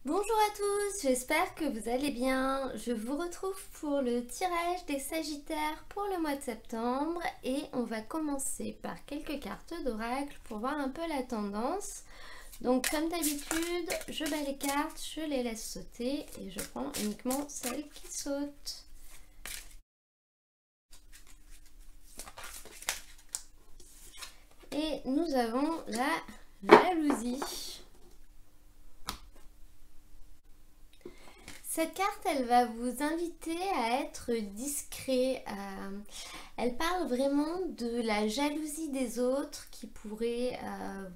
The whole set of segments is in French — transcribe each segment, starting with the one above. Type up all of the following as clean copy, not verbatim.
Bonjour à tous, j'espère que vous allez bien. Je vous retrouve pour le tirage des Sagittaires pour le mois de septembre et on va commencer par quelques cartes d'oracle pour voir un peu la tendance. Donc comme d'habitude, je bats les cartes, je les laisse sauter et je prends uniquement celles qui sautent. Et nous avons la jalousie. Cette carte, elle va vous inviter à être discret. Elle parle vraiment de la jalousie des autres qui pourrait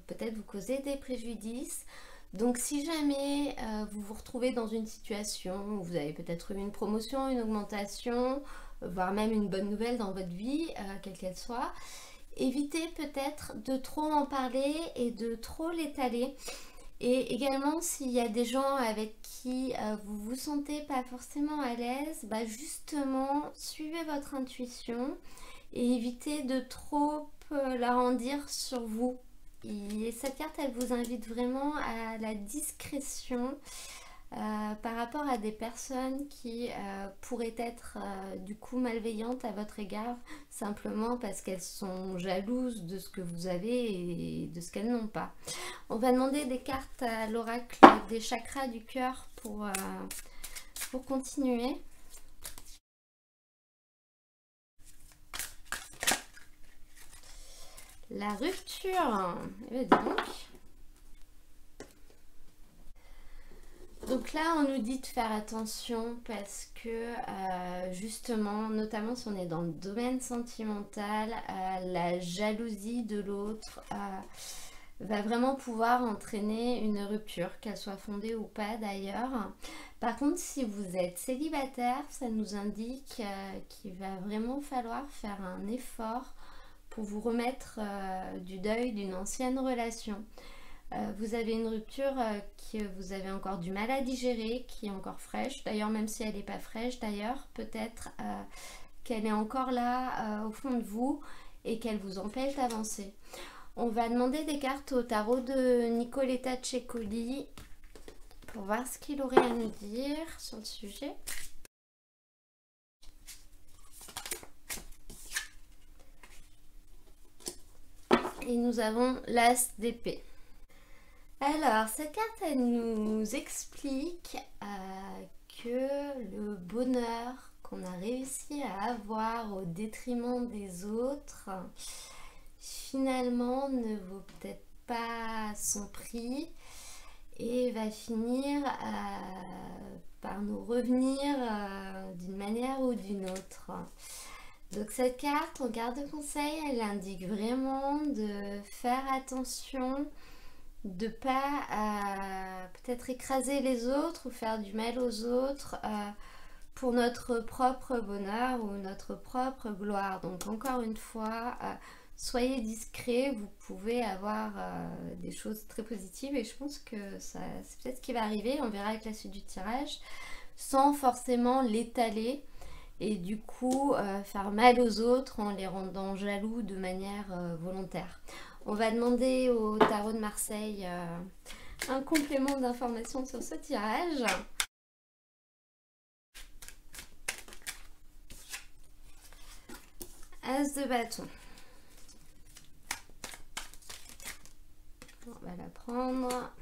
peut-être vous causer des préjudices. Donc si jamais vous vous retrouvez dans une situation où vous avez peut-être eu une promotion, une augmentation, voire même une bonne nouvelle dans votre vie, quelle qu'elle soit, évitez peut-être de trop en parler et de trop l'étaler. Et également, s'il y a des gens avec qui vous vous sentez pas forcément à l'aise, justement, suivez votre intuition et évitez de trop la rendir sur vous. Et cette carte, elle vous invite vraiment à la discrétion par rapport à des personnes qui pourraient être du coup malveillantes à votre égard, simplement parce qu'elles sont jalouses de ce que vous avez et de ce qu'elles n'ont pas. On va demander des cartes à l'oracle des chakras du cœur pour continuer. La rupture. Eh bien, donc là, on nous dit de faire attention parce que justement, notamment si on est dans le domaine sentimental, la jalousie de l'autre va vraiment pouvoir entraîner une rupture, qu'elle soit fondée ou pas d'ailleurs. Par contre, si vous êtes célibataire, ça nous indique qu'il va vraiment falloir faire un effort pour vous remettre du deuil d'une ancienne relation. Vous avez une rupture que vous avez encore du mal à digérer, qui est encore fraîche. D'ailleurs, même si elle n'est pas fraîche, d'ailleurs, peut-être qu'elle est encore là au fond de vous et qu'elle vous empêche d'avancer. On va demander des cartes au tarot de Nicoletta Cecoli pour voir ce qu'il aurait à nous dire sur le sujet. Et nous avons l'As d'épée. Alors, cette carte, elle nous explique que le bonheur qu'on a réussi à avoir au détriment des autres, finalement, ne vaut peut-être pas son prix et va finir par nous revenir d'une manière ou d'une autre. Donc cette carte, en carte de conseil, elle indique vraiment de faire attention, de pas peut-être écraser les autres ou faire du mal aux autres pour notre propre bonheur ou notre propre gloire. Donc encore une fois, soyez discret, vous pouvez avoir des choses très positives et je pense que c'est peut-être ce qui va arriver, on verra avec la suite du tirage, sans forcément l'étaler et du coup faire mal aux autres en les rendant jaloux de manière volontaire. On va demander au tarot de Marseille un complément d'information sur ce tirage. As de bâton. On va la prendre.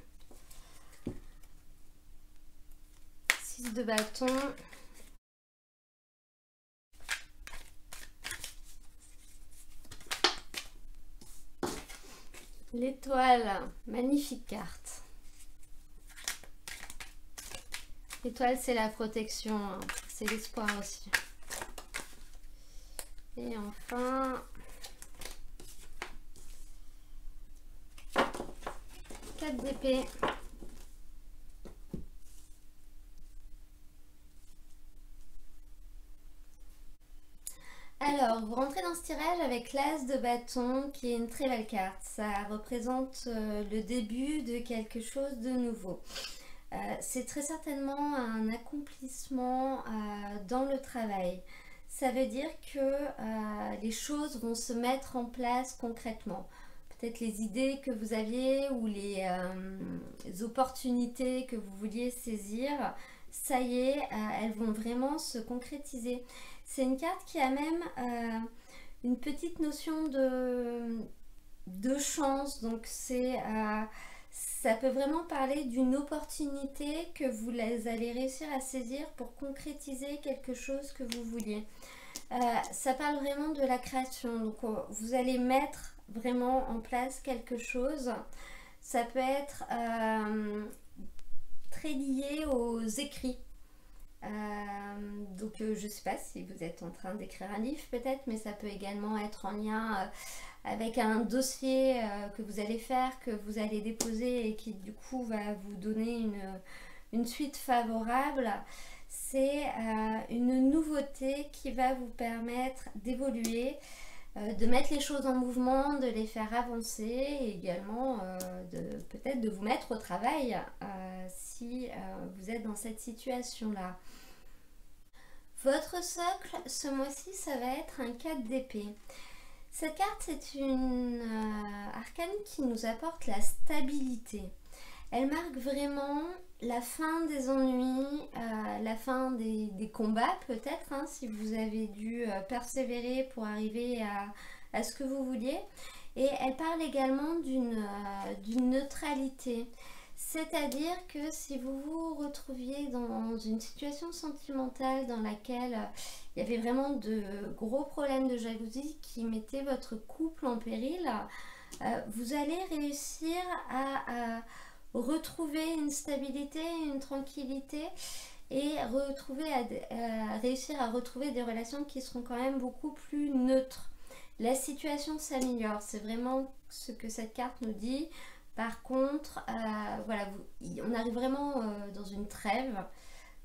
6 de bâton. L'étoile, magnifique carte. L'étoile, c'est la protection, hein. C'est l'espoir aussi. Et enfin, 4 d'épée. Alors, vous rentrez dans ce tirage avec l'As de bâton qui est une très belle carte. Ça représente le début de quelque chose de nouveau. C'est très certainement un accomplissement dans le travail. Ça veut dire que les choses vont se mettre en place concrètement. peut-être les idées que vous aviez ou les opportunités que vous vouliez saisir, ça y est, elles vont vraiment se concrétiser. C'est une carte qui a même une petite notion de chance, donc ça peut vraiment parler d'une opportunité que vous allez réussir à saisir pour concrétiser quelque chose que vous vouliez. Ça parle vraiment de la création, donc vous allez mettre vraiment en place quelque chose. Ça peut être très lié aux écrits. Donc je ne sais pas si vous êtes en train d'écrire un livre peut-être, mais ça peut également être en lien avec un dossier que vous allez faire, que vous allez déposer et qui du coup va vous donner une suite favorable. C'est une nouveauté qui va vous permettre d'évoluer, de mettre les choses en mouvement, de les faire avancer et également peut-être de vous mettre au travail si vous êtes dans cette situation-là. Votre socle, ce mois-ci, ça va être un 4 d'épée. Cette carte, c'est une arcane qui nous apporte la stabilité. Elle marque vraiment la fin des ennuis, la fin des combats peut-être, hein, si vous avez dû persévérer pour arriver à ce que vous vouliez. Et elle parle également d'une neutralité. C'est-à-dire que si vous vous retrouviez dans une situation sentimentale dans laquelle il y avait vraiment de gros problèmes de jalousie qui mettaient votre couple en péril, vous allez réussir à retrouver une stabilité, une tranquillité et réussir à retrouver des relations qui seront quand même beaucoup plus neutres. La situation s'améliore, c'est vraiment ce que cette carte nous dit. Par contre, voilà, on arrive vraiment dans une trêve,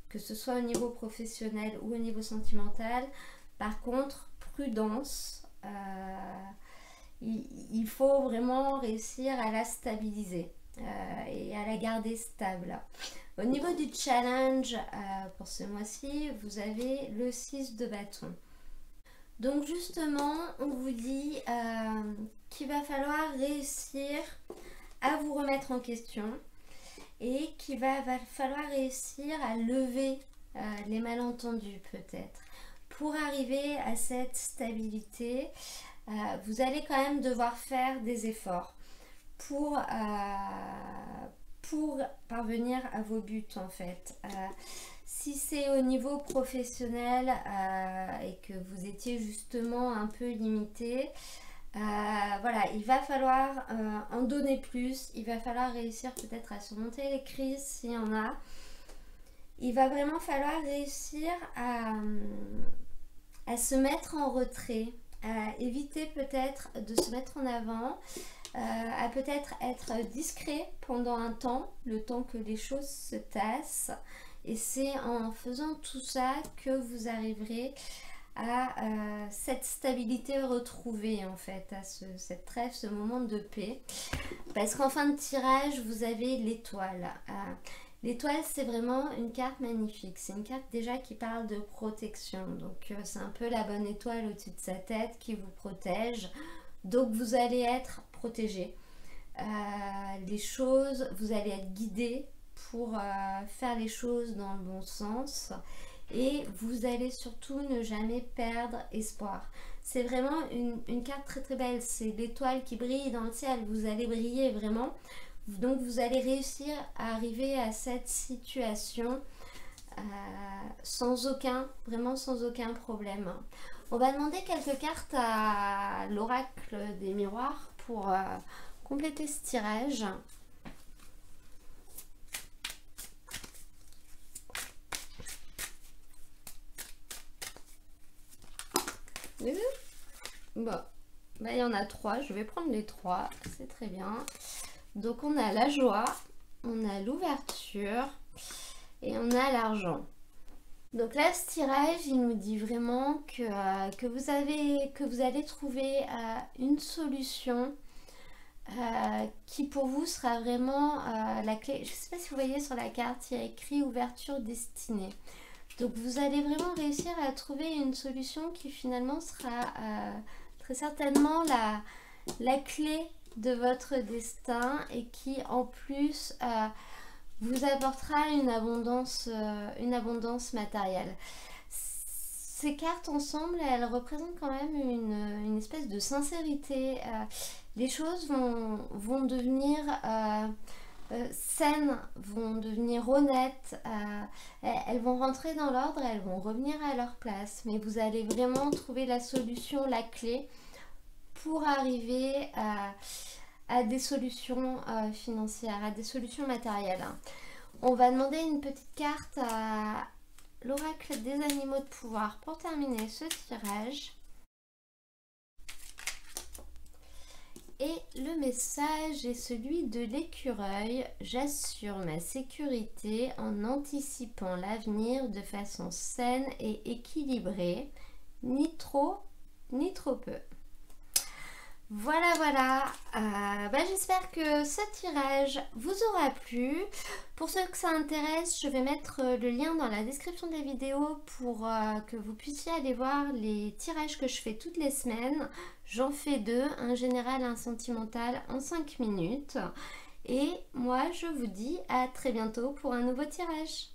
que ce soit au niveau professionnel ou au niveau sentimental. Par contre, prudence, il faut vraiment réussir à la stabiliser et à la garder stable. Au niveau du challenge, pour ce mois-ci, vous avez le 6 de bâton. Donc justement, on vous dit qu'il va falloir réussir à vous remettre en question et qu'il va falloir réussir à lever les malentendus peut-être. Pour arriver à cette stabilité, vous allez quand même devoir faire des efforts pour parvenir à vos buts en fait. Si c'est au niveau professionnel et que vous étiez justement un peu limité, voilà, il va falloir en donner plus, il va falloir réussir peut-être à surmonter les crises s'il y en a. Il va vraiment falloir réussir à se mettre en retrait, à éviter peut-être de se mettre en avant, à peut-être être discret pendant un temps, le temps que les choses se tassent. Et c'est en faisant tout ça que vous arriverez à cette stabilité retrouvée en fait, à cette trêve, ce moment de paix. Parce qu'en fin de tirage, vous avez l'étoile. L'étoile, c'est vraiment une carte magnifique. C'est une carte déjà qui parle de protection. Donc c'est un peu la bonne étoile au-dessus de sa tête qui vous protège. Donc vous allez être protégé. Les choses, vous allez être guidé pour faire les choses dans le bon sens. Et vous allez surtout ne jamais perdre espoir. C'est vraiment une carte très très belle. C'est l'étoile qui brille dans le ciel. Vous allez briller vraiment. Donc vous allez réussir à arriver à cette situation vraiment sans aucun problème. On va demander quelques cartes à l'oracle des miroirs pour compléter ce tirage. Bon, bah, il y en a 3, je vais prendre les 3, c'est très bien. Donc on a la joie, on a l'ouverture et on a l'argent. Donc là, ce tirage, il nous dit vraiment que vous allez trouver une solution qui pour vous sera vraiment la clé. Je ne sais pas si vous voyez sur la carte, il y a écrit ouverture destinée. Donc vous allez vraiment réussir à trouver une solution qui finalement sera très certainement la clé de votre destin et qui en plus vous apportera une abondance matérielle. Ces cartes ensemble, elles représentent quand même une espèce de sincérité. Les choses vont devenir saines, vont devenir honnêtes, elles vont rentrer dans l'ordre, elles vont revenir à leur place. Mais vous allez vraiment trouver la solution, la clé pour arriver à des solutions financières, à des solutions matérielles. On va demander une petite carte à l'oracle des animaux de pouvoir pour terminer ce tirage. Et le message est celui de l'écureuil. J'assure ma sécurité en anticipant l'avenir de façon saine et équilibrée, ni trop ni trop peu. Voilà, j'espère que ce tirage vous aura plu. Pour ceux que ça intéresse, je vais mettre le lien dans la description des vidéos pour que vous puissiez aller voir les tirages que je fais toutes les semaines. J'en fais 2, un général et un sentimental en 5 minutes. Et moi, je vous dis à très bientôt pour un nouveau tirage.